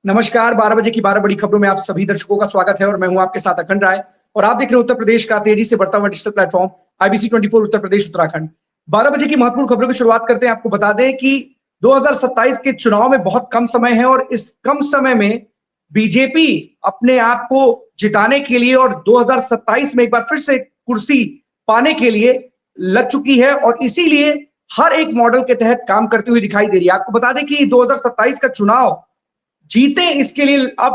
नमस्कार, 12 बजे की 12 बड़ी खबरों में आप सभी दर्शकों का स्वागत है और मैं हूं आपके साथ अखंड राय। और आप देख रहे हैं उत्तर प्रदेश का तेजी से बढ़ता हुआ digital platform IBC 24 Uttar Pradesh Uttarakhand. 12 बजे की महत्वपूर्ण खबरों की शुरुआत करते हैं। आपको बता दें कि 2027 के चुनाव में बहुत कम समय है और इस कम समय में बीजेपी अपने आप को जिताने के लिए और 2027 में एक बार फिर से कुर्सी पाने के लिए लग चुकी है और इसीलिए हर एक मॉडल के तहत काम करती हुई दिखाई दे रही है। आपको बता दें कि 2027 का चुनाव जीते इसके लिए अब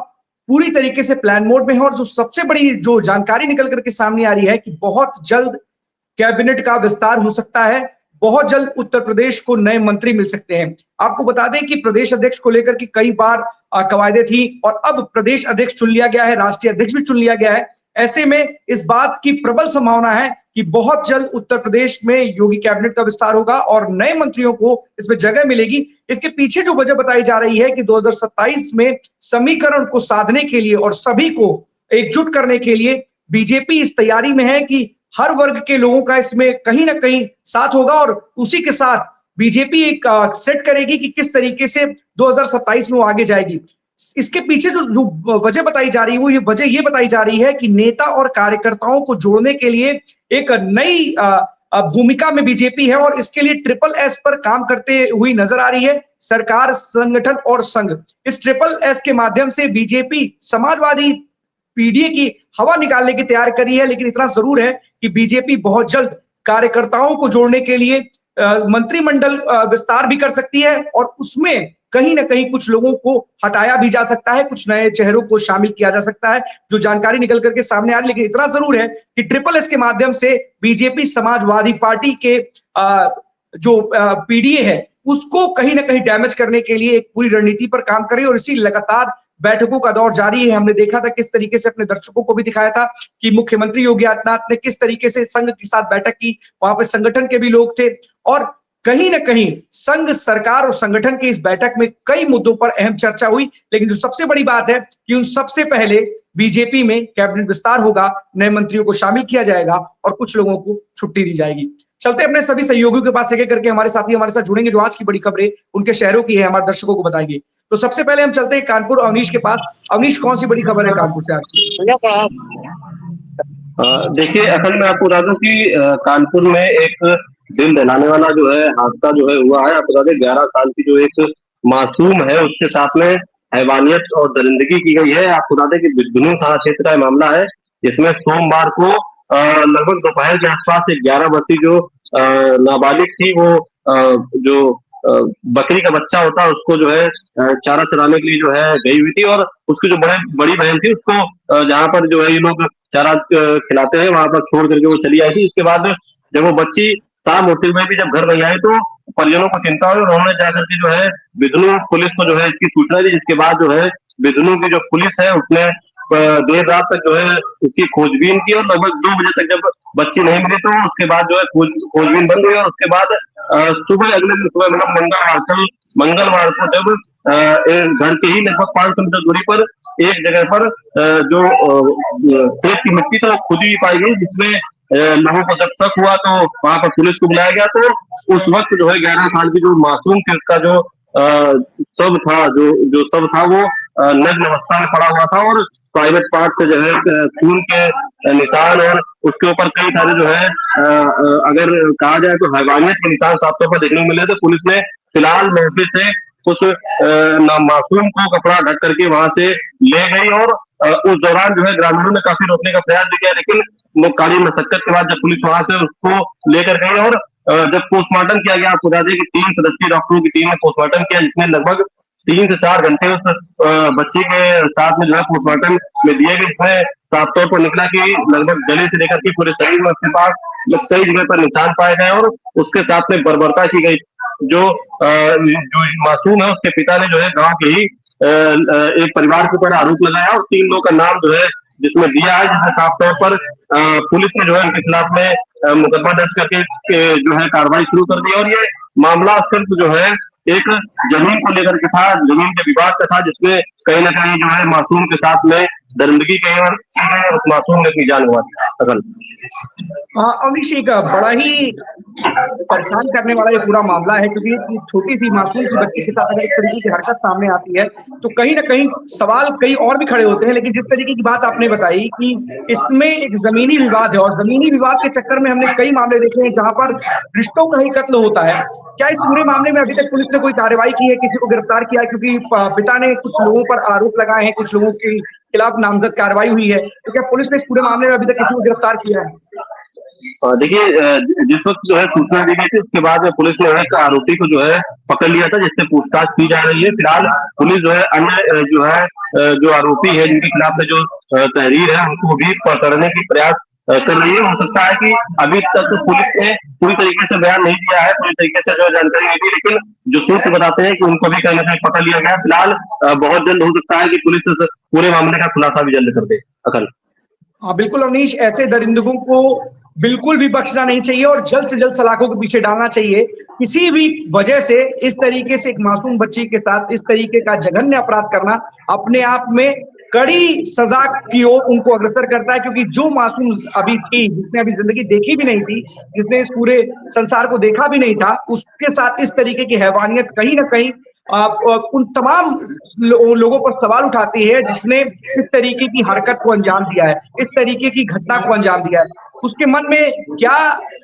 पूरी तरीके से प्लान मोड में है और जो सबसे बड़ी जो जानकारी निकल करके सामने आ रही है कि बहुत जल्द कैबिनेट का विस्तार हो सकता है। बहुत जल्द उत्तर प्रदेश को नए मंत्री मिल सकते हैं। आपको बता दें कि प्रदेश अध्यक्ष को लेकर के कई बार कवायदे थी और अब प्रदेश अध्यक्ष चुन लिया गया है, राष्ट्रीय अध्यक्ष भी चुन लिया गया है। ऐसे में इस बात की प्रबल संभावना है कि बहुत जल्द उत्तर प्रदेश में योगी कैबिनेट का विस्तार होगा और नए मंत्रियों को इसमें जगह मिलेगी। इसके पीछे जो वजह बताई जा रही है कि 2027 में समीकरण को साधने के लिए और सभी को एकजुट करने के लिए बीजेपी इस तैयारी में है कि हर वर्ग के लोगों का इसमें कहीं ना कहीं साथ होगा और उसी के साथ बीजेपी एक सेट करेगी कि किस तरीके से 2027 में वो आगे जाएगी। इसके पीछे जो वजह बताई जा रही है वो ये बताई जा रही है कि नेता और कार्यकर्ताओं को जोड़ने के लिए एक नई भूमिका में बीजेपी है और इसके लिए ट्रिपल एस पर काम करते हुई नजर आ रही है सरकार, संगठन और संघ। इस ट्रिपल एस के माध्यम से बीजेपी समाजवादी पीडीए की हवा निकालने की तैयार करी है, लेकिन इतना जरूर है कि बीजेपी बहुत जल्द कार्यकर्ताओं को जोड़ने के लिए मंत्रिमंडल विस्तार भी कर सकती है और उसमें कहीं ना कहीं कुछ लोगों को हटाया भी जा सकता है, कुछ नए चेहरों को शामिल किया जा सकता है, जो जानकारी निकल करके सामने आ रही है। लेकिन इतना जरूर है कि ट्रिपल एस के माध्यम से बीजेपी समाजवादी पार्टी के जो पीडीए है उसको कहीं ना कहीं डैमेज करने के लिए एक पूरी रणनीति पर काम कर रही है और इसी लगातार बैठकों का दौर जारी है। हमने देखा था किस तरीके से अपने दर्शकों को भी दिखाया था कि मुख्यमंत्री योगी आदित्यनाथ ने किस तरीके से संघ के साथ बैठक की, वहां पर संगठन के भी लोग थे और कहीं ना कहीं संघ, सरकार और संगठन के इस बैठक में कई मुद्दों पर अहम चर्चा हुई। लेकिन जो सबसे बड़ी बात है कि उन सबसे पहले बीजेपी में कैबिनेट विस्तार होगा, नए मंत्रियों को शामिल किया जाएगा और कुछ लोगों को छुट्टी दी जाएगी। चलते अपने सभी सहयोगियों के पास एक करके हमारे साथी हमारे साथ जुड़ेंगे जो आज की बड़ी खबरें उनके शहरों की है हमारे दर्शकों को बताएंगे। तो सबसे पहले हम चलते हैं कानपुर अवनीश के पास। अवनीश, कौन सी बड़ी खबर है कानपुर से आज? देखिए, असल में आपको बता दूं कि कानपुर में एक दिल दहलाने वाला जो है हादसा जो है हुआ है। आपको बता दें 11 साल की जो एक मासूम है उसके साथ में हैवानियत और दरिंदगी की गई है। आपको बता दें कि बिजनूर थाना क्षेत्र का मामला है, जिसमें सोमवार को लगभग दोपहर के आसपास एक 11 वर्षीय जो नाबालिग थी वो जो बकरी का बच्चा होता है उसको जो है चारा चराने के लिए जो है गई हुई थी और उसकी जो बड़ी बहन थी उसको जहाँ पर जो है ये लोग चारा खिलाते हैं वहां पर छोड़ करके वो चली आई थी। इसके बाद जब वो बच्ची शाम होते हुए भी जब घर नहीं आई तो परिजनों को चिंता हुई और उन्होंने जाकर के जो है बिजनूर पुलिस को जो है इसकी सूचना दी, जिसके बाद जो है बिजनूर की जो पुलिस है उसने देर रात तक जो है इसकी खोजबीन की और लगभग 2 बजे तक जब बच्ची नहीं मिली तो उसके बाद जो है खोजबीन बंद हुई और उसके बाद सुबह अगले दिन सुबह मतलब मंगलवार को जब घर के ही लगभग 500 मीटर दूरी पर एक जगह पर जो खेत की मिट्टी तो खुदी हुई पाई गई, जिसमें लोगों को जब शक हुआ तो वहां पर पुलिस को बुलाया गया। तो उस वक्त जो है 11 साल की जो मासूम थी उसका जो शव था जो शव था वो नग्न अवस्था में पड़ा हुआ था और प्राइवेट पार्ट से जो है खून के निशान और उसके ऊपर कई सारे जो है अगर कहा जाए तो हैवानियत के निशान साफ तौर पर देखने को मिले। तो पुलिस ने फिलहाल मौके से उस मासूम को कपड़ा ढक करके वहां से ले गई और उस दौरान जो है ग्रामीणों ने काफी रोकने का प्रयास भी किया, लेकिन काली मशक्कत के बाद जब पुलिस वहां से उसको लेकर गई और जब पोस्टमार्टम किया गया, आपको बता दें कि 3 सदस्यीय डॉक्टरों की टीम ने पोस्टमार्टम किया, जिसमें लगभग 3 से 4 घंटे उस बच्ची के साथ में जो है पोस्टमार्टम में दिए गए, इसमें साफ तौर पर निकला कि लगभग गले से लेकर के पूरे शरीर में उसके पास कई जगह पर निशान पाए गए और उसके साथ में बर्बरता की गई। जो मासूम है उसके पिता ने जो है गांव के ही एक परिवार के ऊपर आरोप लगाया और 3 लोगों का नाम जो है जिसमें दिया है, जिसमें साफ तौर पर पुलिस ने जो है उनके खिलाफ में मुकदमा दर्ज करके जो है कार्रवाई शुरू कर दी। और ये मामला सिर्फ जो है एक जमीन को लेकर के था, जमीन के विवाद का था, जिसमें कहीं ना कहीं जो है मासूम के साथ में दरिंदगी की और उस मासूम ने अपनी जान गंवा दी। अकल अवनीश, एक बड़ा ही परेशान करने वाला ये पूरा मामला है, क्योंकि एक छोटी सी मासूम सी बच्ची के साथ अगर इस तरीके की हरकत सामने आती है तो कहीं ना कहीं सवाल कई और भी खड़े होते हैं। लेकिन जिस तरीके की बात आपने बताई कि इसमें एक जमीनी विवाद है, और जमीनी विवाद के चक्कर में हमने कई मामले देखे हैं जहां पर रिश्तों का ही कत्ल होता है। क्या इस पूरे मामले में अभी तक पुलिस ने कोई कार्रवाई की है, किसी को गिरफ्तार किया है? क्योंकि पिता ने कुछ लोगों पर आरोप लगाए हैं, कुछ लोगों के खिलाफ नामजद कार्रवाई हुई है, तो क्या पुलिस ने इस पूरे मामले में अभी तक किसी को गिरफ्तार किया है? देखिए, जिस वक्त जो है सूचना दी गई थी उसके बाद पुलिस ने एक आरोपी को जो है पकड़ लिया था, जिससे पूछताछ की जा रही है। फिलहाल पुलिस जो है अन्य जो है जो आरोपी है जिनके खिलाफ में जो तहरीर है उनको भी पकड़ने की प्रयास कर रही है। हो सकता है कि अभी तक पुलिस ने पूरी तरीके से बयान नहीं दिया है, पूरी तरीके से जो जानकारी नहीं दी, लेकिन जो सूत्र बताते हैं कि उनको भी कहीं ना कहीं पकड़ लिया गया। फिलहाल बहुत जल्द हो सकता है कि पुलिस इस पूरे मामले का खुलासा भी जल्द कर दे। अकल हाँ बिल्कुल अवनीश, ऐसे दरिंदगों को बिल्कुल भी बख्शना नहीं चाहिए और जल्द से जल्द सलाखों के पीछे डालना चाहिए। किसी भी वजह से इस तरीके से एक मासूम बच्ची के साथ इस तरीके का जघन्य अपराध करना अपने आप में कड़ी सजा की ओर उनको अग्रसर करता है, क्योंकि जो मासूम अभी थी, जिसने अभी जिंदगी देखी भी नहीं थी, जिसने इस पूरे संसार को देखा भी नहीं था, उसके साथ इस तरीके की हैवानियत कहीं ना कहीं उन तमाम लोगों पर सवाल उठाती है जिसने इस तरीके की हरकत को अंजाम दिया है, इस तरीके की घटना को अंजाम दिया है। उसके मन में क्या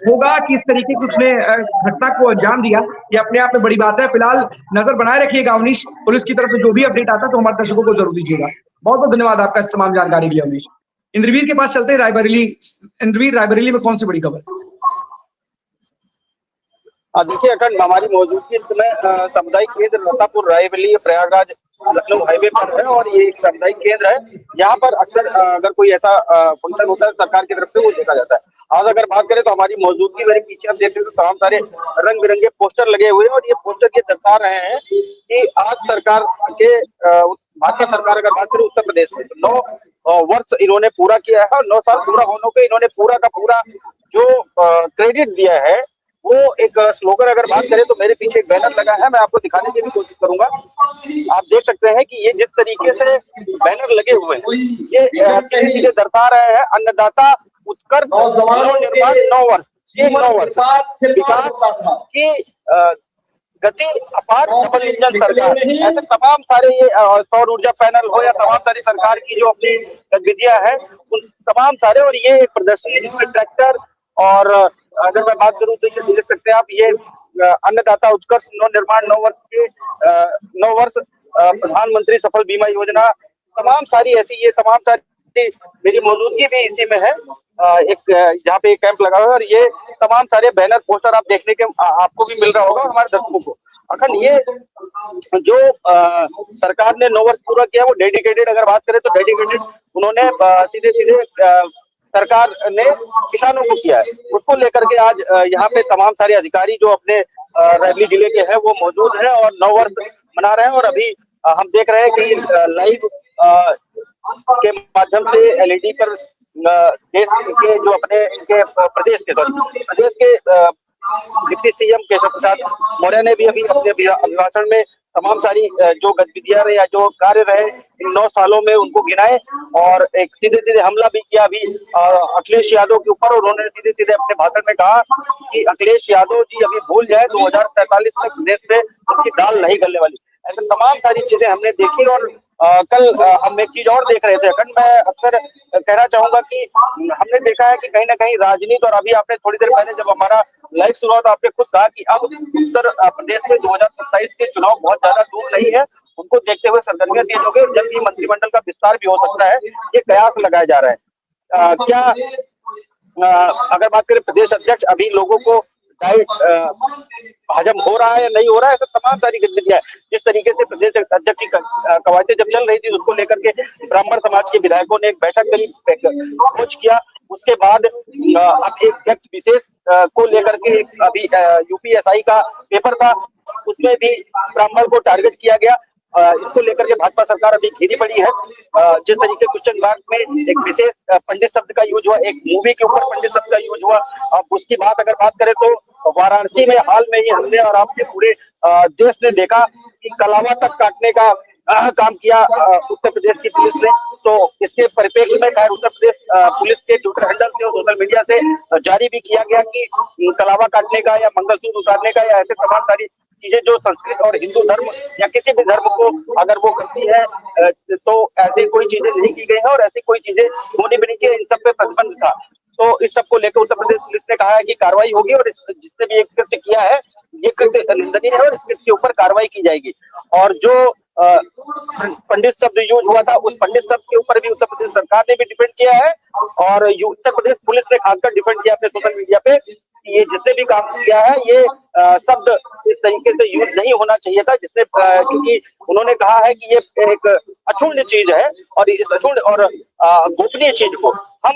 होगा कि इस तरीके की उसने घटना को अंजाम दिया, ये अपने आप में बड़ी बात है। फिलहाल नजर बनाए रखिएगा अवनीश, पुलिस की तरफ से जो भी अपडेट आता है तो हमारे दर्शकों को जरूर दीजिएगा। बहुत बहुत धन्यवाद आपका इस तमाम जानकारी के लिए अवनीश। इंद्रवीर के पास चलते हैं रायबरेली। इंद्रवीर, रायबरेली में कौन सी बड़ी खबर? देखिए अखंड, हमारी मौजूदगी इस समय सामुदायिक केंद्र लतापुर रायबरेली प्रयागराज लखनऊ हाईवे पर है, और ये एक सामुदायिक केंद्र है। यहाँ पर अक्सर अगर कोई ऐसा फंक्शन होता है सरकार की तरफ से, वो देखा जाता है। आज अगर बात करें तो हमारी मौजूदगी, मेरे पीछे आप देख रहे हो तो तमाम सारे रंग बिरंगे पोस्टर लगे हुए हैं, और ये पोस्टर ये दर्शा रहे हैं कि आज सरकार के भाजपा सरकार अगर बात करें उत्तर प्रदेश में, तो 9 वर्ष इन्होंने पूरा किया है, और 9 साल पूरा होने को इन्होंने पूरा का पूरा जो क्रेडिट दिया है, वो एक स्लोगन अगर बात करें तो मेरे पीछे एक बैनर लगा है, मैं आपको दिखाने की भी कोशिश करूंगा। आप देख सकते हैं कि ये जिस तरीके से बैनर लगे हुए हैं, ये सीधे सीधे दर्शा रहे हैं अन्नदाता उत्कर्ष नवनिर्माण 9 वर्ष, ये 9 वर्ष विकास की गति अपार डबल इंजन सरकार। ऐसे तमाम सारे ये सौर ऊर्जा पैनल हो या तमाम सारी सरकार की जो अपनी गतिविधियां हैं, उन तमाम सारे, और ये एक प्रदर्शनी है जिसमें ट्रैक्टर, और अगर मैं बात करूं तो ये देख सकते हैं आप, ये अन्नदाता उत्कर्ष नवनिर्माण 9 वर्ष के 9 वर्ष प्रधानमंत्री सफल बीमा योजना, तमाम सारी ऐसी, ये तमाम सारी मेरी मौजूदगी भी इसी में है। एक जहाँ पे एक कैंप लगा हुआ है, और ये तमाम सारे बैनर पोस्टर आप देखने के आपको भी मिल रहा होगा, हमारे दर्शकों को। अखंड, ये जो सरकार ने 9 वर्ष पूरा किया, वो डेडिकेटेड अगर बात करें तो डेडिकेटेड उन्होंने सीधे सीधे सरकार ने किसानों को किया है, उसको लेकर के आज यहाँ पे तमाम सारे अधिकारी जो अपने रायबरेली जिले के हैं वो मौजूद हैं और 9 वर्ष मना रहे हैं। और अभी हम देख रहे हैं कि लाइव के माध्यम से एलईडी पर देश के जो अपने प्रदेश के डिप्टी सीएम केशव प्रसाद मौर्य ने भी अभी अपने अभिभाषण में तमाम सारी जो गतिविधियां रहे या जो कार्य रहे इन 9 सालों में उनको गिनाए, और एक सीधे सीधे हमला भी किया अभी अखिलेश यादव के ऊपर। उन्होंने सीधे सीधे अपने भाषण में कहा कि अखिलेश यादव जी अभी भूल जाए 2047 तक देश में उनकी दाल नहीं गलने वाली। ऐसे तमाम सारी चीजें हमने देखी। और कल हम एक चीज और देख रहे थे अखंड, मैं अक्सर कहना चाहूंगा कि हमने देखा है कि कहीं ना कहीं राजनीति, और अभी आपने थोड़ी देर पहले जब हमारा लाइव शुरू हुआ तो आपने खुद कहा कि अब उत्तर प्रदेश में 2027 के चुनाव बहुत ज्यादा दूर नहीं है, उनको देखते हुए सरगर्मियां तेज हो गई, जल्द ही मंत्रिमंडल का विस्तार भी हो सकता है, ये कयास लगाया जा रहा है। क्या अगर बात करें प्रदेश अध्यक्ष, अभी लोगों को हजम हो रहा है या नहीं हो रहा है, ऐसा तमाम सारी गतिविधियां जिस तरीके से प्रदेश अध्यक्ष की कवायदे जब चल रही थी उसको लेकर के ब्राह्मण समाज के विधायकों ने एक बैठक करी, खोज किया। उसके बाद अब एक व्यक्ति विशेष को लेकर के अभी यूपीएसआई का पेपर था, उसमें भी ब्राह्मण को टारगेट किया गया। इसको लेकर के भाजपा सरकार अभी घिरी पड़ी है। जिस तरीके क्वेश्चन मार्क में एक विशेष पंडित शब्द का यूज हुआ, एक मूवी के ऊपर पंडित शब्द का यूज हुआ। अब उसकी बात अगर बात करें तो वाराणसी में हाल में ही हमने और आपने पूरे देश ने देखा कि कलावा तक काटने का काम किया उत्तर प्रदेश की पुलिस ने। तो इसके परिप्रेक्ष्य में खैर उत्तर प्रदेश पुलिस के ट्विटर हैंडल से और सोशल मीडिया से जारी भी किया गया कि कलावा काटने का या मंगलसूत्र उतारने का या ऐसे तमाम सारी चीजें जो संस्कृत और हिंदू धर्म या किसी भी धर्म को अगर वो करती है तो ऐसी कोई चीजें नहीं की गई है और ऐसी कोई चीजें होनी भी नहीं चाहिए, इन सब पे प्रतिबंध था। तो इस सब को लेकर उत्तर प्रदेश पुलिस ने कहा है कि कार्रवाई होगी और जिसने भी ये कृत्य किया है ये कृत्य निंदनीय है और इस कृत्य के ऊपर कार्रवाई की जाएगी। और जो पंडित शब्द यूज हुआ था उस पंडित शब्द के ऊपर भी उत्तर प्रदेश सरकार ने भी डिफेंड किया है और उत्तर प्रदेश पुलिस ने खासकर डिफेंड किया अपने सोशल मीडिया पे कि ये जिसने भी काम किया है ये शब्द इस तरीके से यूज नहीं होना चाहिए था, जिसने क्योंकि उन्होंने कहा है कि ये एक अक्षुण्ण चीज है और इस अक्षुण्ण और गोपनीय चीज को हम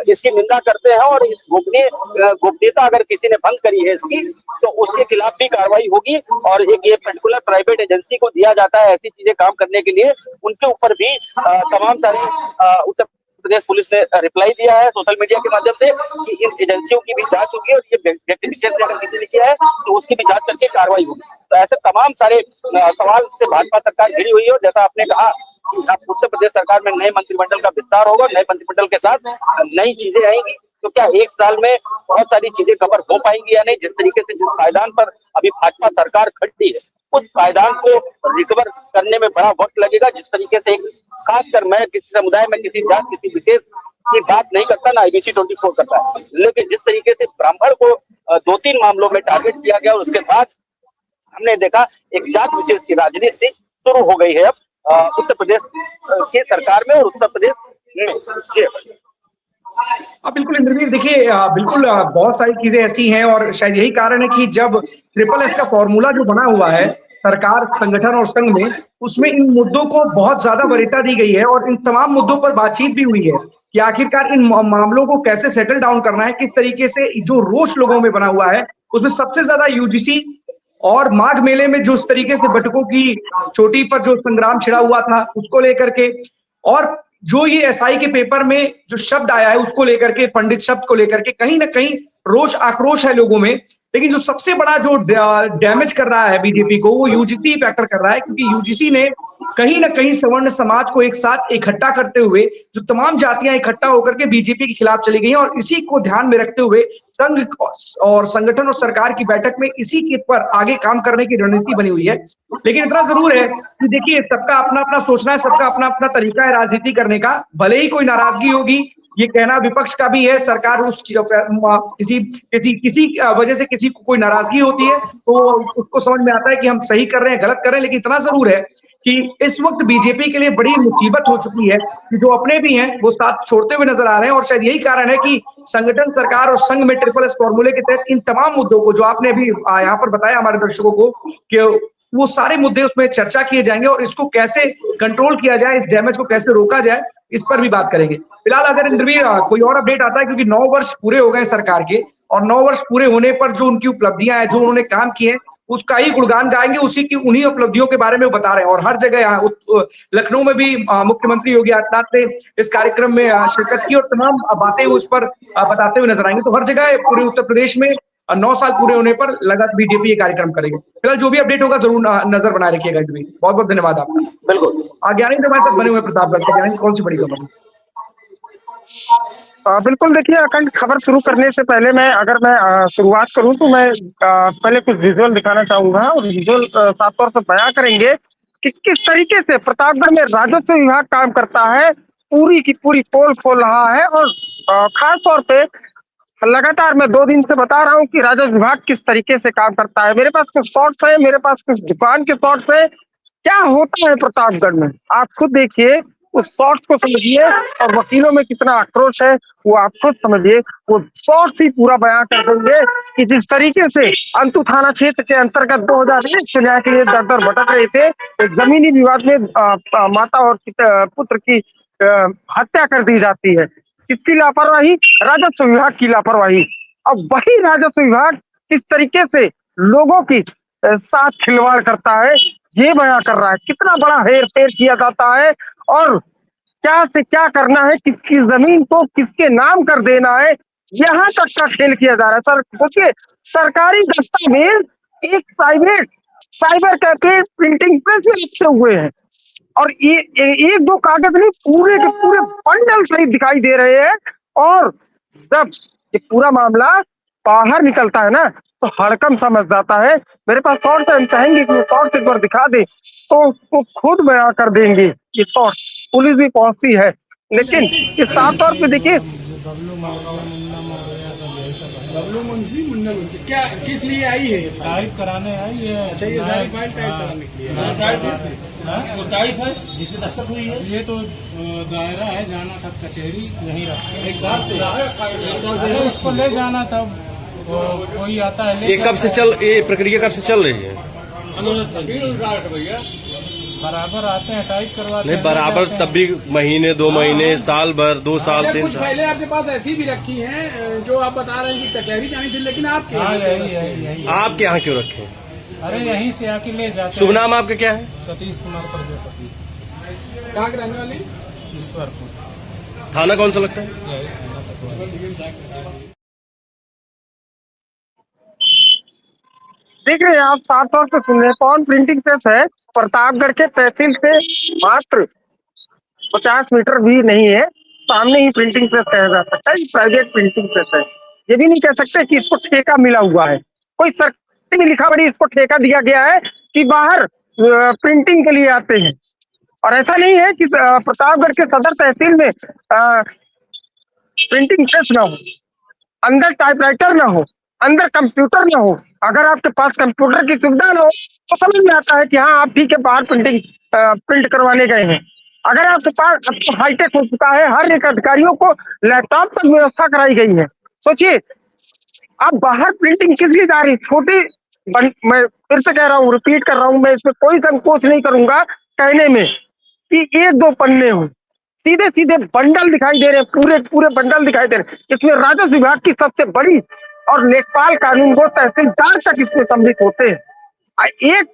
इसकी निंदा करते हैं और इस गोपनीयता अगर किसी ने भंग करी है इसकी तो उसके खिलाफ भी कार्रवाई होगी और एक ये पर्टिकुलर प्राइवेट एजेंसी को दिया जाता है ऐसी चीजें काम करने के लिए, उनके ऊपर भी तमाम सारे उत्तर प्रदेश पुलिस ने रिप्लाई दिया है सोशल मीडिया के माध्यम से कि इन एजेंसियों की भी जांच होगी और ये व्यक्ति विशेष अगर किसी ने किया है तो उसकी भी जांच करके कार्रवाई होगी। तो ऐसे तमाम सारे सवाल से भाजपा सरकार घिरी हुई है और जैसा आपने कहा कि उत्तर प्रदेश सरकार में नए मंत्रिमंडल का विस्तार होगा, नए मंत्रिमंडल के साथ नई चीजें आएंगी, तो क्या एक साल में बहुत सारी चीजें कवर हो पाएंगी या नहीं। जिस तरीके से जिस पायदान पर अभी भाजपा सरकार खड़ी है उस पायदान को रिकवर करने में बड़ा वक्त लगेगा। जिस तरीके से एक खासकर मैं किसी समुदाय में किसी जात किसी विशेष की बात नहीं करता ना IBC 24 करता है, लेकिन जिस तरीके से ब्राह्मण को 2-3 मामलों में टारगेट किया गया और उसके बाद हमने देखा एक जात विशेष की राजनीति शुरू हो गई है अब उत्तर प्रदेश की सरकार में और उत्तर प्रदेश में। बिल्कुल इंद्रवीर, देखिए बिल्कुल बहुत सारी चीजें ऐसी हैं और शायद यही कारण है कि जब SSS का फॉर्मूला जो बना हुआ है सरकार, संगठन और संघ में, उसमें इन मुद्दों को बहुत ज्यादा वरीयता दी गई है और इन तमाम मुद्दों पर बातचीत भी हुई है कि आखिरकार इन मामलों को कैसे सेटल डाउन करना है, किस तरीके से जो रोष लोगों में बना हुआ है उसमें सबसे ज्यादा UGC और माघ मेले में जो इस तरीके से बटुकों की चोटी पर जो संग्राम छिड़ा हुआ था उसको लेकर के, और जो ये SI के पेपर में जो शब्द आया है उसको लेकर के, पंडित शब्द को लेकर के कहीं ना कहीं रोष आक्रोश है लोगों में। लेकिन जो सबसे बड़ा जो डैमेज कर रहा है बीजेपी को वो UGC फैक्टर कर रहा है, क्योंकि UGC ने कहीं ना कहीं सवर्ण समाज को एक साथ इकट्ठा करते हुए जो तमाम जातियां इकट्ठा होकर के बीजेपी के खिलाफ चली गई हैं और इसी को ध्यान में रखते हुए संघ और संगठन और सरकार की बैठक में इसी के पर आगे काम करने की रणनीति बनी हुई है। लेकिन इतना जरूर है कि देखिए सबका अपना अपना सोचना है, सबका अपना अपना तरीका है राजनीति करने का, भले ही कोई नाराजगी होगी ये कहना विपक्ष का भी है, सरकार उस किसी वजह से किसी को कोई नाराजगी होती है तो उसको समझ में आता है कि हम सही कर रहे हैं गलत कर रहे हैं। लेकिन इतना जरूर है कि इस वक्त बीजेपी के लिए बड़ी मुसीबत हो चुकी है कि जो अपने भी हैं वो साथ छोड़ते हुए नजर आ रहे हैं और शायद यही कारण है कि संगठन, सरकार और संघ में SSS फॉर्मूले के तहत इन तमाम मुद्दों को जो आपने अभी यहाँ पर बताया हमारे दर्शकों को कि वो सारे मुद्दे उसमें चर्चा किए जाएंगे और इसको कैसे कंट्रोल किया जाए, इस डैमेज को कैसे रोका जाए, इस पर भी बात करेंगे। फिलहाल अगर इंद्रवीर कोई और अपडेट आता है, क्योंकि 9 वर्ष पूरे हो गए सरकार के और 9 वर्ष पूरे होने पर जो उनकी उपलब्धियां हैं, जो उन्होंने काम किए हैं उसका ही गुणगान गाएंगे, उसी की उन्हीं उपलब्धियों के बारे में बता रहे हैं। और हर जगह यहाँ लखनऊ में भी मुख्यमंत्री योगी आदित्यनाथ ने इस कार्यक्रम में शिरकत की और तमाम बातें उस पर बताते हुए नजर आएंगे। तो हर जगह पूरे उत्तर प्रदेश में 9 साल पूरे होने पर लगातार बीजेपी ये कार्यक्रम करेंगे। फिलहाल जो भी अपडेट होगा जरूर नजर बनाए रखिएगा। बहुत बहुत धन्यवाद आपका। बिल्कुल ज्ञानेंद्र हमारे साथ बने हुए प्रतापगढ़ से। ज्ञानेंद्र, कौन सी बड़ी खबर है? बिल्कुल, देखिए अखंड खबर शुरू करने से पहले मैं शुरुआत करूं तो मैं पहले कुछ विजुअल दिखाना चाहूंगा और विजुअल साफ तौर से बयां करेंगे कि किस तरीके से प्रतापगढ़ में राजस्व विभाग काम करता है, पूरी की पूरी पोल खोल रहा है। और खास तौर पे लगातार मैं 2 दिन से बता रहा हूं कि राजस्व विभाग किस तरीके से काम करता है। मेरे पास कुछ शॉर्ट्स है, मेरे पास कुछ दुकान के शॉर्ट्स है। क्या होता है प्रतापगढ़ में आप खुद देखिए, उस शॉर्ट्स को समझिए और वकीलों में कितना आक्रोश है वो आप खुद समझिए। वो शॉर्ट्स ही पूरा बयां कर देंगे कि जिस तरीके से अंतु थाना क्षेत्र के अंतर्गत 2001 से न्याय के लिए दर भटक रहे थे, एक जमीनी विवाद में माता और पुत्र की हत्या कर दी जाती है। किसकी लापरवाही? राजस्व विभाग की लापरवाही। अब वही राजस्व विभाग किस तरीके से लोगों की साथ खिलवाड़ करता है ये बयां कर रहा है। कितना बड़ा हेर फेर किया जाता है और क्या से क्या करना है, किसकी जमीन को किसके नाम कर देना है, यहाँ तक का खेल किया जा रहा है। सर सोचिए, सरकारी दस्तावेज एक private cyber cafe printing press में रखे हुए हैं और ये एक दो कागज नहीं, पूरे के पूरे बंडल सहित दिखाई दे रहे हैं। और जब ये पूरा मामला बाहर निकलता है ना, तो हड़कम समझ जाता है। मेरे पास शॉर्ट है, हम चाहेंगे कि वो शॉर्ट एक बार दिखा दे, तो उसको खुद बयां कर देंगे ये शॉर्ट। पुलिस भी पहुंचती है, लेकिन ये साफ तौर पे देखिए, बबलू मुंशी मुन्ना मुंशी क्या किस लिए आई है? टाइप कराने आई है। अच्छा, ये सारी फाइल टाइप कराने के लिए वो टाइप है जिसमें दस्तखत हुई है। ये तो दायरा है, जाना था कचहरी, यहीं रखा एक साल से इसको ले जाना था। वो कोई आता है ये कब से ये प्रक्रिया कब से चल रही है? भैया बराबर आते हैं, टाइप करवाते नहीं हैं, बराबर, ले जाते तब भी महीने 2 महीने, साल भर, 2 साल, अच्छा, 3 कुछ साल। पहले आपके पास ऐसी भी रखी हैं जो आप बता रहे हैं कि कचहरी जानी थी, लेकिन आपके हैं। हाँ, यहाँ यही। आपके यहाँ क्यों रखे? अरे यहीं से आके ले जाते शुभ हैं। नाम आपका क्या है? सतीश कुमार प्रजापति, कहाँ के रहने वाले? ईश्वरपुर। थाना कौन सा लगता है? यही थाना तक। देख रहे हैं आप, साफ तौर पे सुन रहे हैं। कौन प्रिंटिंग प्रेस है? प्रतापगढ़ के तहसील से मात्र 50 मीटर भी नहीं है, सामने ही प्रिंटिंग प्रेस कहा जा सकता है। प्राइवेट प्रिंटिंग प्रेस है। ये भी नहीं कह सकते कि इसको ठेका मिला हुआ है। कोई सरकारी में लिखा बड़ी इसको ठेका दिया गया है कि बाहर प्रिंटिंग के लिए आते हैं। और ऐसा नहीं है कि प्रतापगढ़ के सदर तहसील में प्रिंटिंग प्रेस ना हो, अंदर टाइपराइटर ना हो, अंदर कंप्यूटर ना हो। अगर आपके पास कंप्यूटर की सुविधा ना हो तो समझ में आता है कि हाँ आप ठीक है, बाहर प्रिंट करवाने गए हैं। अगर आपके पास, अब तो हाईटेक हो चुका है, हर एक अधिकारियों को लैपटॉप तक व्यवस्था कराई गई है। सोचिए, आप बाहर प्रिंटिंग किस लिए जा रही? मैं फिर से कह रहा हूँ, रिपीट कर रहा हूँ, मैं इसमें कोई संकोच नहीं करूंगा कहने में कि 1-2 पन्ने हो, सीधे सीधे बंडल दिखाई दे रहे हैं, पूरे पूरे बंडल दिखाई दे रहे हैं। इसमें राजस्व विभाग की सबसे बड़ी और लेखपाल कानूनगो तहसीलदार तक इसमें सम्मिलित होते हैं। एक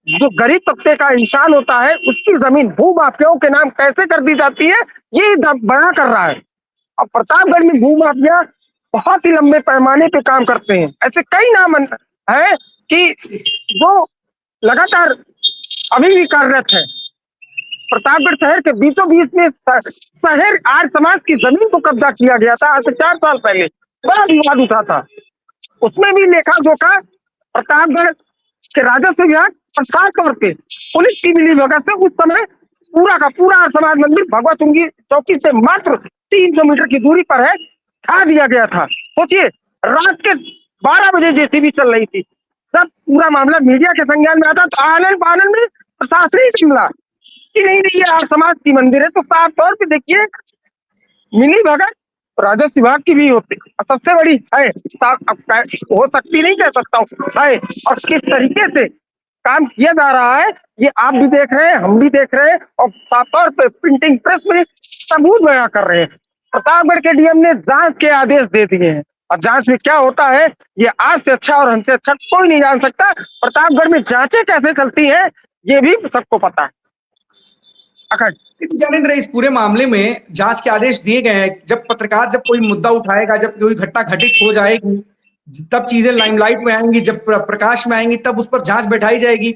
जो गरीब तबके का इंसान होता है, उसकी जमीन भू माफियाओं के नाम कैसे कर दी जाती है, ये बयां कर रहा है। और प्रतापगढ़ में भू माफिया बहुत ही लंबे पैमाने पे काम करते हैं। ऐसे कई नाम है कि जो लगातार अभी भी कार्यरत है। प्रतापगढ़ शहर के बीचों बीच में शहर आर्य समाज की जमीन को कब्जा किया गया था आज से 4 साल पहले। बड़ा विवाद उठा था, उसमें भी लेखा जोखा प्रतापगढ़ के राजस्व विभाग और खास तौर पे पुलिस की मिलीभगत से उस समय पूरा का पूरा आर्य समाज मंदिर भगवतुंगी चौकी से मात्र 300 मीटर की दूरी पर है, खा दिया गया था। सोचिए, रात के 12 बजे जेसीबी चल रही थी, जब पूरा मामला मीडिया के संज्ञान में आता तो आनंद पानंद में प्रशासनिक मिला कि नहीं ये आर्य समाज की मंदिर है। तो साफ तौर पे देखिए, मिली भगत राजस्व विभाग की भी होती सबसे बड़ी है, हो सकती नहीं कह सकता हूँ है। और किस तरीके से काम किया जा रहा है ये आप भी देख रहे हैं, हम भी देख रहे हैं, और साफ तौर पे प्रिंटिंग प्रेस में सबूत बयां कर रहे हैं। प्रतापगढ़ के डीएम ने जांच के आदेश दे दिए हैं, और जांच में क्या होता है ये आज से अच्छा और हमसे अच्छा कोई नहीं जान सकता। प्रतापगढ़ में जांचें कैसे चलती है ये भी सबको पता है। अखंड ज्ञानेंद्र, इस पूरे मामले में जांच के आदेश दिए गए हैं। जब पत्रकार जब कोई मुद्दा उठाएगा, जब कोई घटना घटित हो जाएगी, तब चीजें लाइमलाइट में आएंगी, जब प्रकाश में आएंगी, तब उस पर जांच बैठाई जाएगी।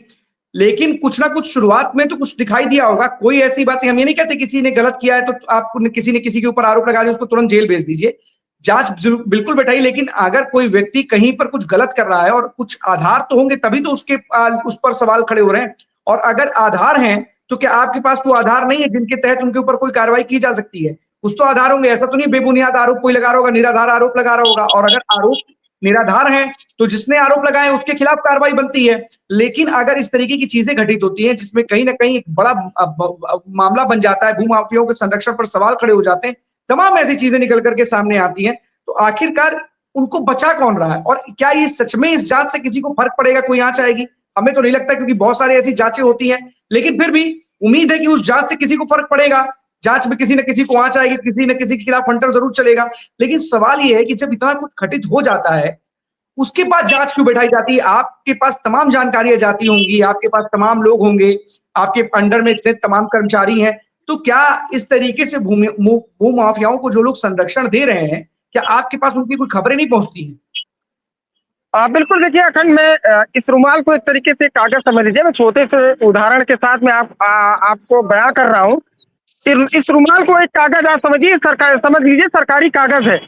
लेकिन कुछ ना कुछ शुरुआत में तो कुछ दिखाई दिया होगा। कोई ऐसी बातें, हम ये नहीं कहते किसी ने गलत किया है तो आप किसी ने किसी के ऊपर आरोप लगा दिया उसको तुरंत जेल भेज दीजिए। जांच बिल्कुल बैठाई, लेकिन अगर कोई व्यक्ति कहीं पर कुछ गलत कर रहा है और कुछ आधार तो होंगे तभी तो उस पर सवाल खड़े हो रहे हैं। और अगर आधार हैं तो क्या आपके पास वो आधार नहीं है जिनके तहत उनके ऊपर कोई कार्रवाई की जा सकती है? कुछ तो आधार होंगे, ऐसा तो नहीं बेबुनियाद आरोप कोई लगा रहा होगा, निराधार आरोप लगा रहा होगा। और अगर आरोप निराधार है तो जिसने आरोप लगाए उसके खिलाफ कार्रवाई बनती है। लेकिन अगर इस तरीके की चीजें घटित होती हैं जिसमें कहीं ना कहीं एक बड़ा मामला बन जाता है, भूमाफियाओं के संरक्षण पर सवाल खड़े हो जाते हैं, तमाम ऐसी चीजें निकल करके सामने आती हैं, तो आखिरकार उनको बचा कौन रहा है? और क्या ये सच में इस जांच से किसी को फर्क पड़ेगा, कोई आंच आएगी? हमें तो नहीं लगता, क्योंकि बहुत सारी ऐसी जांचें होती हैं। लेकिन फिर भी उम्मीद है कि उस जांच से किसी को फर्क पड़ेगा, जांच में किसी न किसी को आंच आएगी, किसी न किसी के खिलाफ हंटर जरूर चलेगा। लेकिन सवाल ये है कि जब इतना कुछ घटित हो जाता है उसके बाद जांच क्यों बैठाई जाती है? आपके पास तमाम जानकारियां जाती होंगी, आपके पास तमाम लोग होंगे, आपके अंडर में इतने तमाम कर्मचारी हैं, तो क्या इस तरीके से भू माफियाओं को जो लोग संरक्षण दे रहे हैं, क्या आपके पास उनकी कोई खबरें नहीं पहुंचती हैं? बिल्कुल देखिए अखंड मैं इस रुमाल को एक तरीके से कागज समझ लीजिए। मैं छोटे से उदाहरण के साथ में आपको बयां कर रहा हूँ। इस रुमाल को एक कागज आप समझिए, सरकार समझ लीजिए सरकारी कागज है।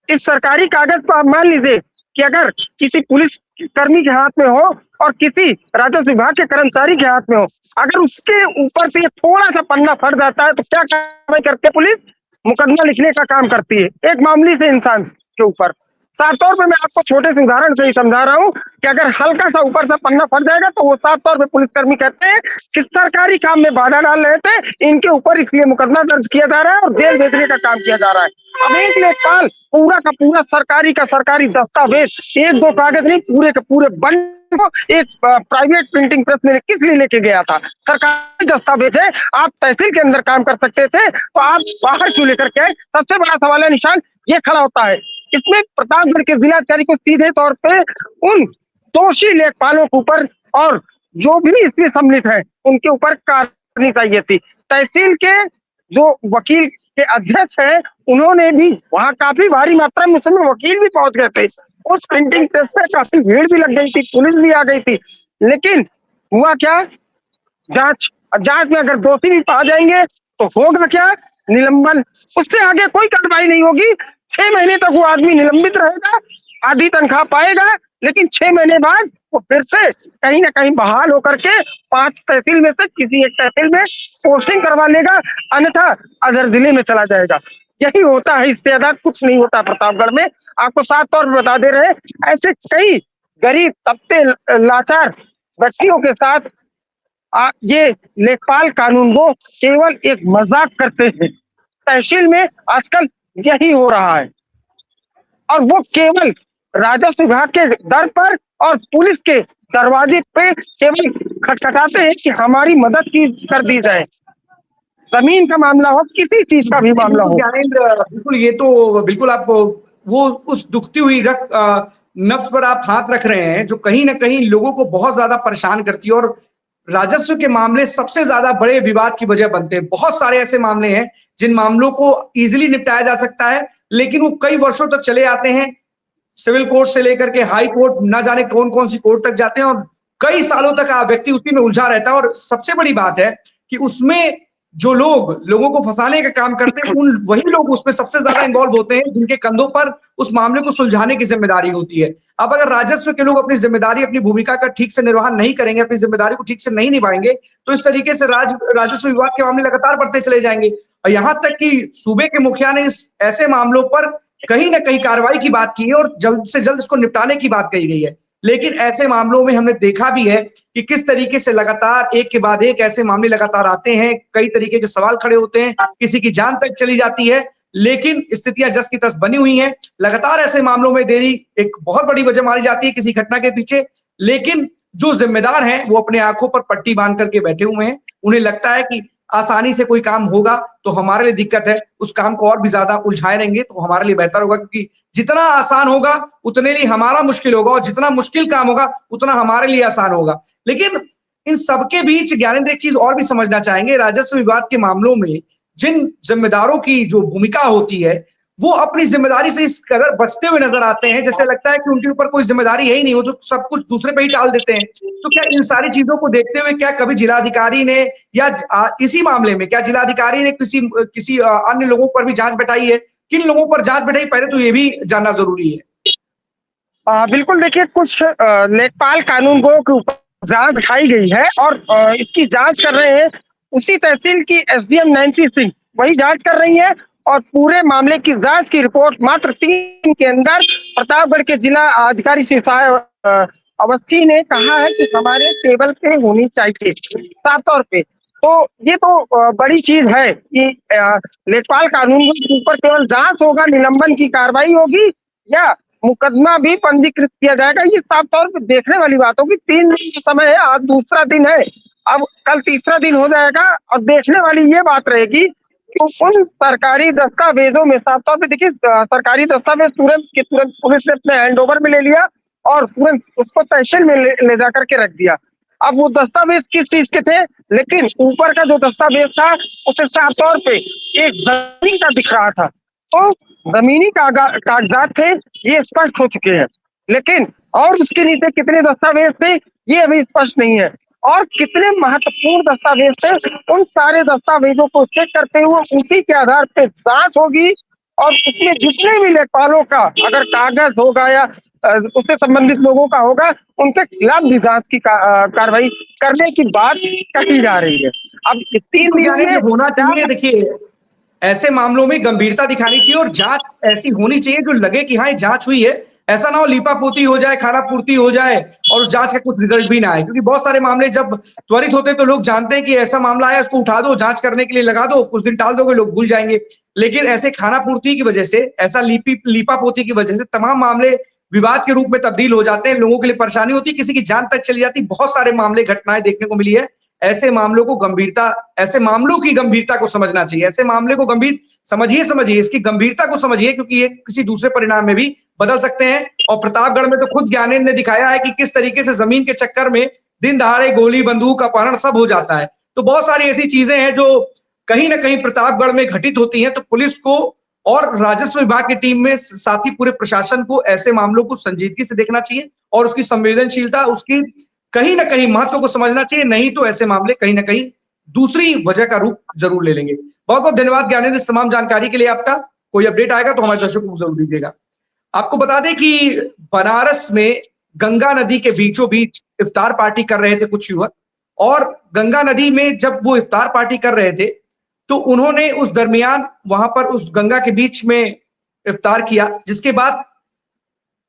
इस सरकारी कागज को आप मान लीजिए कि अगर किसी पुलिस कर्मी के हाथ में हो और किसी राजस्व विभाग के कर्मचारी के हाथ में हो, अगर उसके ऊपर से थोड़ा सा पन्ना फट जाता है तो क्या कार्रवाई करती है पुलिस? मुकदमा लिखने का काम करती है एक मामूली से इंसान के ऊपर। साफ तौर पे मैं आपको छोटे से उदाहरण से ही समझा रहा हूँ कि अगर हल्का सा ऊपर से पन्ना फट जाएगा तो वो साफ तौर पे पुलिसकर्मी कहते हैं कि सरकारी काम में बाधा डाल रहे थे, इनके ऊपर इसलिए मुकदमा दर्ज किया जा रहा है और जेल भेजने का काम किया जा रहा है। अब एक लेखपाल पूरा का पूरा सरकारी का सरकारी दस्तावेज, एक दो कागज नहीं, पूरे के पूरे बन को एक प्राइवेट प्रिंटिंग प्रेस में किस लिए लेके गया था? सरकारी दस्तावेज है, आप तहसील के अंदर काम कर सकते थे तो आप बाहर क्यों लेकर के आए? सबसे बड़ा सवाल है निशान ये खड़ा होता है। इसमें प्रतापगढ़ के जिलाधिकारी को सीधे तौर पे उन दोषी लेखपालों के ऊपर और जो भी इसमें सम्मिलित है उनके ऊपर कार्रवाई करनी चाहिए थी। तहसील के जो वकील के अध्यक्ष हैं उन्होंने भी वहां काफी भारी मात्रा में उस समय वकील भी पहुंच गए थे, उस प्रिंटिंग प्रेस पे काफी भीड़ भी लग गई थी, पुलिस भी आ गई थी, लेकिन हुआ क्या? जांच में अगर दोषी भी पा जाएंगे तो होगा क्या? निलंबन। उससे आगे कोई कार्रवाई नहीं होगी। 6 महीने तक वो आदमी निलंबित रहेगा, आधी तनख्वाह पाएगा, लेकिन 6 महीने बाद वो फिर से कहीं ना कहीं बहाल होकर के 5 तहसील में से किसी एक तहसील में पोस्टिंग करवा लेगा, अन्यथा अदर जिले में चला जाएगा। यही होता है, इससे ज्यादा कुछ नहीं होता प्रतापगढ़ में। आपको साफ तौर पर बता दे रहे, ऐसे कई गरीब तबके लाचार व्यक्तियों के साथ ये लेखपाल कानून को केवल एक मजाक करते हैं। तहसील में आजकल यही हो रहा है और वो केवल राजस्व विभाग के दर पर और पुलिस के दरवाजे पे केवल खटखटाते हैं कि हमारी मदद की कर दी जाए। जमीन का मामला हो, किसी चीज का भी मामला हो। ज्ञानेंद्र बिल्कुल, ये तो बिल्कुल आप वो उस दुखती हुई नफ्स पर आप हाथ रख रहे हैं जो कहीं ना कहीं लोगों को बहुत ज्यादा परेशान करती है और राजस्व के मामले सबसे ज्यादा बड़े विवाद की वजह बनते हैं। बहुत सारे ऐसे मामले हैं जिन मामलों को इजीली निपटाया जा सकता है, लेकिन वो कई वर्षों तक चले आते हैं। सिविल कोर्ट से लेकर के हाई कोर्ट, ना जाने कौन कौन सी कोर्ट तक जाते हैं और कई सालों तक व्यक्ति उसी में उलझा रहता है। और सबसे बड़ी बात है कि उसमें जो लोगों को फंसाने का काम करते हैं, उन वही लोग उसमें सबसे ज्यादा इन्वॉल्व होते हैं जिनके कंधों पर उस मामले को सुलझाने की जिम्मेदारी होती है। अब अगर राजस्व के लोग अपनी जिम्मेदारी, अपनी भूमिका का ठीक से निर्वहन नहीं करेंगे, अपनी जिम्मेदारी को ठीक से नहीं निभाएंगे, तो इस तरीके से राजस्व विभाग के मामले लगातार बढ़ते चले जाएंगे। और यहाँ तक कि सूबे के मुखिया ने इस ऐसे मामलों पर कहीं ना कहीं कार्रवाई की बात की है और जल्द से जल्द इसको निपटाने की बात कही गई है। लेकिन ऐसे मामलों में हमने देखा भी है कि किस तरीके से लगातार एक के बाद एक ऐसे मामले लगातार आते हैं, कई तरीके के सवाल खड़े होते हैं, किसी की जान तक चली जाती है, लेकिन स्थितियां जस की तस बनी हुई हैं। लगातार ऐसे मामलों में देरी एक बहुत बड़ी वजह मानी जाती है किसी घटना के पीछे, लेकिन जो जिम्मेदार हैं वो अपने आंखों पर पट्टी बांध करके बैठे हुए हैं। उन्हें लगता है कि आसानी से कोई काम होगा तो हमारे लिए दिक्कत है, उस काम को और भी ज्यादा उलझाए रहेंगे तो हमारे लिए बेहतर होगा, क्योंकि जितना आसान होगा उतने लिए हमारा मुश्किल होगा और जितना मुश्किल काम होगा उतना हमारे लिए आसान होगा। लेकिन इन सबके बीच ज्ञानेंद्र एक चीज और भी समझना चाहेंगे, राजस्व विवाद के मामलों में जिन जिम्मेदारों की जो भूमिका होती है वो अपनी जिम्मेदारी से इस कदर बचते हुए नजर आते हैं, जैसे लगता है कि उनके ऊपर कोई जिम्मेदारी है ही नहीं, वो तो सब कुछ दूसरे पे ही टाल देते हैं। तो क्या इन सारी चीजों को देखते हुए क्या कभी जिलाधिकारी ने या इसी मामले में क्या जिलाधिकारी ने किसी अन्य लोगों पर भी जांच बैठाई है? किन लोगों पर जांच बैठाई, पहले तो ये भी जानना जरूरी है। बिल्कुल देखिए, कुछ लेखपाल कानून के ऊपर जांच बैठाई गई है और इसकी जांच कर रहे हैं उसी तहसील की एसडीएम नैन्सी सिंह, वही जांच कर रही है और पूरे मामले की जांच की रिपोर्ट मात्र 3 दिन के अंदर प्रतापगढ़ के जिला अधिकारी श्री अवस्थी ने कहा है कि हमारे टेबल पे होनी चाहिए साफ तौर पे। तो ये तो बड़ी चीज है कि लेखपाल कानून के ऊपर केवल जांच होगा, निलंबन की कार्रवाई होगी या मुकदमा भी पंजीकृत किया जाएगा, ये साफ तौर पे देखने वाली बात होगी। 3 दिन का समय है, आज दूसरा दिन है, अब कल तीसरा दिन हो जाएगा और देखने वाली ये बात रहेगी कि उन सरकारी दस्तावेजों में साफ तौर पे देखिए, सरकारी दस्तावेज तुरंत के तुरंत पुलिस ने अपने हैंड ओवर में ले लिया और तुरंत उसको तहसील में ले जा करके रख दिया। अब वो दस्तावेज किस चीज के थे, लेकिन ऊपर का जो दस्तावेज था उसे साफ तौर पे एक जमीन का दिख रहा था, तो जमीनी कागजात थे, ये स्पष्ट हो चुके हैं। लेकिन और उसके नीचे कितने दस्तावेज थे ये अभी स्पष्ट नहीं है। और कितने महत्वपूर्ण दस्तावेज थे, उन सारे दस्तावेजों को चेक करते हुए उसी के आधार पर जांच होगी और उसमें जितने भी लेखपालों का अगर कागज होगा या उससे संबंधित लोगों का होगा, उनके खिलाफ भी जांच की कार्रवाई करने की बात कही जा रही है। अब 3 दिन में होना चाहिए, देखिए ऐसे मामलों में गंभीरता दिखानी चाहिए और जांच ऐसी होनी चाहिए जो लगे कि हाँ ये जांच हुई है। ऐसा ना हो लीपापोती हो जाए, खाना पूर्ति हो जाए और उस जांच का कुछ रिजल्ट भी ना आए, क्योंकि बहुत सारे मामले जब त्वरित होते हैं तो लोग जानते हैं कि ऐसा मामला है, उसको उठा दो, जांच करने के लिए लगा दो, कुछ दिन टाल दोगे, लोग भूल जाएंगे। लेकिन ऐसे खाना पूर्ति की वजह से, ऐसा लीपापोती की वजह से तमाम मामले विवाद के रूप में तब्दील हो जाते हैं, लोगों के लिए परेशानी होती है, किसी की जान तक चली जाती। बहुत सारे मामले, घटनाएं देखने को मिली है। ऐसे मामलों की गंभीरता को समझना चाहिए। ऐसे मामले को गंभीर समझिए, इसकी गंभीरता को समझिए, क्योंकि ये किसी दूसरे परिणाम में भी बदल सकते हैं। और प्रतापगढ़ में तो खुद ज्ञानेंद्र ने दिखाया है कि किस तरीके से जमीन के चक्कर में दिन दहाड़े गोली, बंदूक, अपहरण सब हो जाता है। तो बहुत सारी ऐसी चीजें हैं जो कहीं ना कहीं प्रतापगढ़ में घटित होती हैं। तो पुलिस को और राजस्व विभाग की टीम में, साथ ही पूरे प्रशासन को ऐसे मामलों को संजीदगी से देखना चाहिए और उसकी संवेदनशीलता, उसकी कहीं ना कहीं महत्व को समझना चाहिए। नहीं तो ऐसे मामले कहीं ना कहीं दूसरी वजह का रूप जरूर ले लेंगे। बहुत बहुत धन्यवाद ज्ञानेंद्र इस तमाम जानकारी के लिए। आपका कोई अपडेट आएगा तो हमारे दर्शकों को जरूर दीजिएगा। आपको बता दें कि बनारस में गंगा नदी के बीचों बीच इफ्तार पार्टी कर रहे थे कुछ युवक, और गंगा नदी में जब वो इफ्तार पार्टी कर रहे थे तो उन्होंने उस दरमियान वहां पर उस गंगा के बीच में इफ्तार किया, जिसके बाद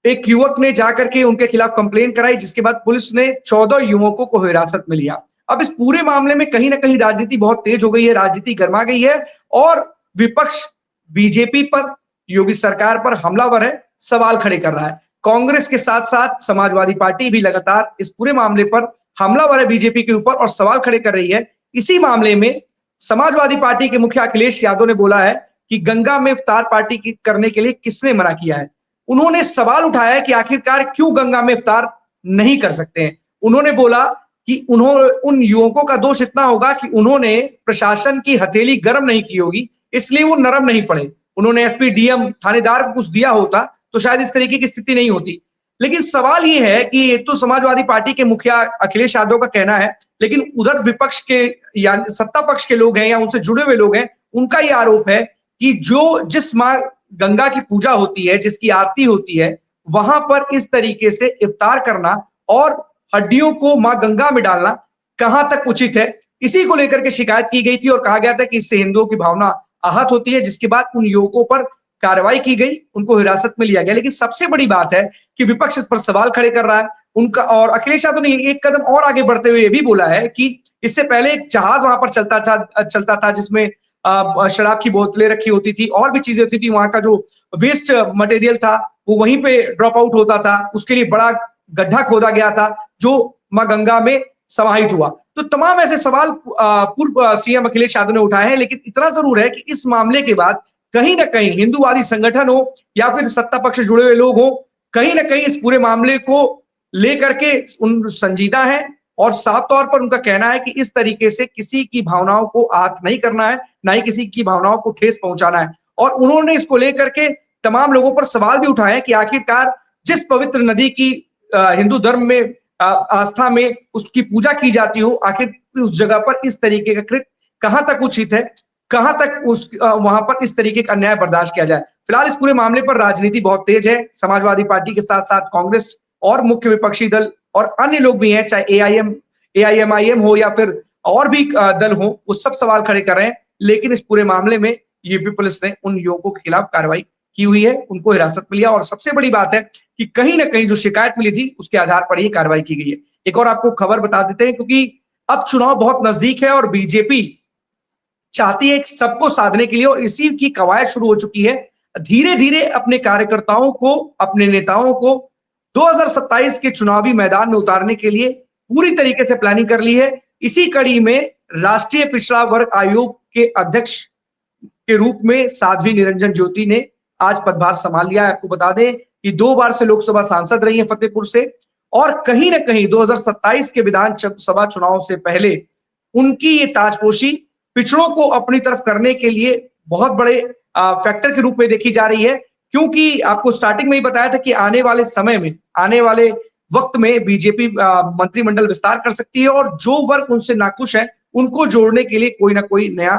एक युवक ने जाकर के उनके खिलाफ कंप्लेन कराई, जिसके बाद पुलिस ने 14 युवकों को हिरासत में लिया। अब इस पूरे मामले में कहीं ना कहीं राजनीति बहुत तेज हो गई है, राजनीति गर्मा गई है और विपक्ष बीजेपी पर, योगी सरकार पर हमलावर है, सवाल खड़े कर रहा है। कांग्रेस के साथ साथ समाजवादी पार्टी भी लगातार इस पूरे मामले पर हमलावर है बीजेपी के ऊपर और सवाल खड़े कर रही है। इसी मामले में समाजवादी पार्टी के मुखिया अखिलेश यादव ने बोला है कि गंगा में इफ्तार पार्टी करने के लिए किसने मना किया है। उन्होंने सवाल उठाया कि आखिरकार क्यों गंगा में इफ्तार नहीं कर सकते हैं। उन्होंने बोला कि उन युवकों का दोष इतना होगा कि उन्होंने प्रशासन की हथेली गर्म नहीं की होगी, इसलिए वो नरम नहीं पड़े। उन्होंने एसपी, डीएम, थानेदार को कुछ दिया होता तो शायद इस तरीके की स्थिति नहीं होती। लेकिन सवाल ये है कि ये तो समाजवादी पार्टी के मुखिया अखिलेश यादव का कहना है, लेकिन उधर विपक्ष के या सत्ता पक्ष के लोग हैं या उनसे जुड़े हुए लोग हैं, उनका ये आरोप है कि जिस मां गंगा की पूजा होती है, जिसकी आरती होती है, वहां पर इस तरीके से इफ्तार करना और हड्डियों को मां गंगा में डालना कहां तक उचित है। इसी को लेकर के शिकायत की गई थी और कहा गया था कि इससे हिंदुओं की भावना आहत होती है, जिसके बाद उन युवकों पर कार्रवाई की गई, उनको हिरासत में लिया गया। लेकिन सबसे बड़ी बात है कि विपक्ष इस पर सवाल खड़े कर रहा है उनका, और अखिलेश यादव ने एक कदम और आगे बढ़ते हुए ये भी बोला है कि इससे पहले एक जहाज वहां पर चलता था जिसमें शराब की बोतलें रखी होती थी और भी चीजें होती थी। वहां का जो वेस्ट मटेरियल था वो वहीं पे ड्रॉप आउट होता था, उसके लिए बड़ा गड्ढा खोदा गया था जो मां गंगा में समाहित हुआ। तो तमाम ऐसे सवाल पूर्व सीएम अखिलेश यादव ने उठाए हैं। लेकिन इतना जरूर है कि इस मामले के बाद कहीं ना कहीं हिंदूवादी संगठन हो या फिर सत्ता पक्ष से जुड़े हुए लोग हो, कहीं ना कहीं इस पूरे मामले को लेकर के उन संजीदा है और साफ तौर पर उनका कहना है कि इस तरीके से किसी की भावनाओं को आहत नहीं करना है, ना ही किसी की भावनाओं को ठेस पहुंचाना है। और उन्होंने इसको लेकर के तमाम लोगों पर सवाल भी उठाए कि आखिरकार जिस पवित्र नदी की हिंदू धर्म में आस्था में उसकी पूजा की जाती हो, आखिर उस जगह पर इस तरीके का कृत्य कहां तक उचित है, कहां तक वहां पर इस तरीके का अन्याय बर्दाश्त किया जाए। फिलहाल इस पूरे मामले पर राजनीति बहुत तेज है। समाजवादी पार्टी के साथ साथ कांग्रेस और मुख्य विपक्षी दल और अन्य लोग भी हैं, चाहे एआईएमआईएम हो या फिर और भी दल हो, वो सब सवाल खड़े कर रहे हैं। लेकिन इस पूरे मामले में यूपी पुलिस ने उन युवकों के खिलाफ कार्रवाई की हुई है, उनको हिरासत में लिया और सबसे बड़ी बात है कि कहीं ना कहीं जो शिकायत मिली थी उसके आधार पर ही कार्रवाई की गई है। एक और आपको खबर बता देते हैं, क्योंकि अब चुनाव बहुत नजदीक है और बीजेपी चाहती है सबको साधने के लिए और इसी की कवायद शुरू हो चुकी है। धीरे धीरे अपने कार्यकर्ताओं को, अपने नेताओं को 2027 के चुनावी मैदान में उतारने के लिए पूरी तरीके से प्लानिंग कर ली है। इसी कड़ी में राष्ट्रीय पिछड़ा वर्ग आयोग के अध्यक्ष के रूप में साध्वी निरंजन ज्योति ने आज पदभार संभाल लिया है। आपको बता दें कि 2 बार से लोकसभा सांसद रही हैं फतेहपुर से और कहीं ना कहीं 2027 के विधानसभा चुनाव से पहले उनकी ये ताजपोशी पिछड़ों को अपनी तरफ करने के लिए बहुत बड़े फैक्टर के रूप में देखी जा रही है, क्योंकि आपको स्टार्टिंग में ही बताया था कि आने वाले समय में, आने वाले वक्त में बीजेपी मंत्रिमंडल विस्तार कर सकती है और जो वर्ग उनसे नाखुश है उनको जोड़ने के लिए कोई ना कोई नया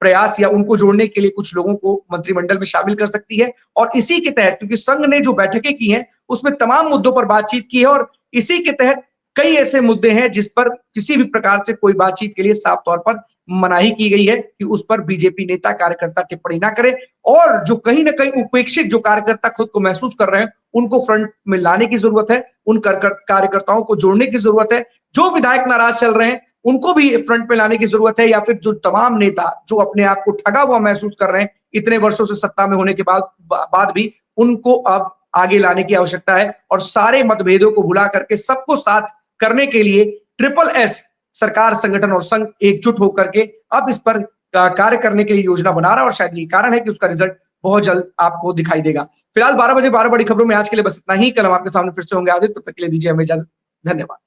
प्रयास या उनको जोड़ने के लिए कुछ लोगों को मंत्रिमंडल में शामिल कर सकती है। और इसी के तहत, क्योंकि संघ ने जो बैठकें की हैं उसमें तमाम मुद्दों पर बातचीत की है और इसी के तहत कई ऐसे मुद्दे हैं जिस पर किसी भी प्रकार से कोई बातचीत के लिए साफ तौर पर मनाही की गई है कि उस पर बीजेपी नेता कार्यकर्ता टिप्पणी ना करें। और जो कहीं ना कहीं उपेक्षित जो कार्यकर्ता खुद को महसूस कर रहे हैं उनको फ्रंट में लाने की जरूरत है, उन कार्यकर्ताओं को जोड़ने की जरूरत है। जो विधायक नाराज चल रहे हैं उनको भी फ्रंट में लाने की जरूरत है, या फिर जो तमाम नेता जो अपने आप को ठगा हुआ महसूस कर रहे हैं इतने वर्षों से सत्ता में होने के बाद भी, उनको अब आगे लाने की आवश्यकता है। और सारे मतभेदों को भुला करके सबको साथ करने के लिए SSS सरकार, संगठन और संघ एकजुट होकर के अब इस पर कार्य करने के लिए योजना बना रहा है और शायद ये कारण है कि उसका रिजल्ट बहुत जल्द आपको दिखाई देगा। फिलहाल 12 बजे 12 बड़ी खबरों में आज के लिए बस इतना ही। कल हम आपके सामने फिर से होंगे आदित्य, तब तक के लिए दीजिए हमें इजाजत। धन्यवाद।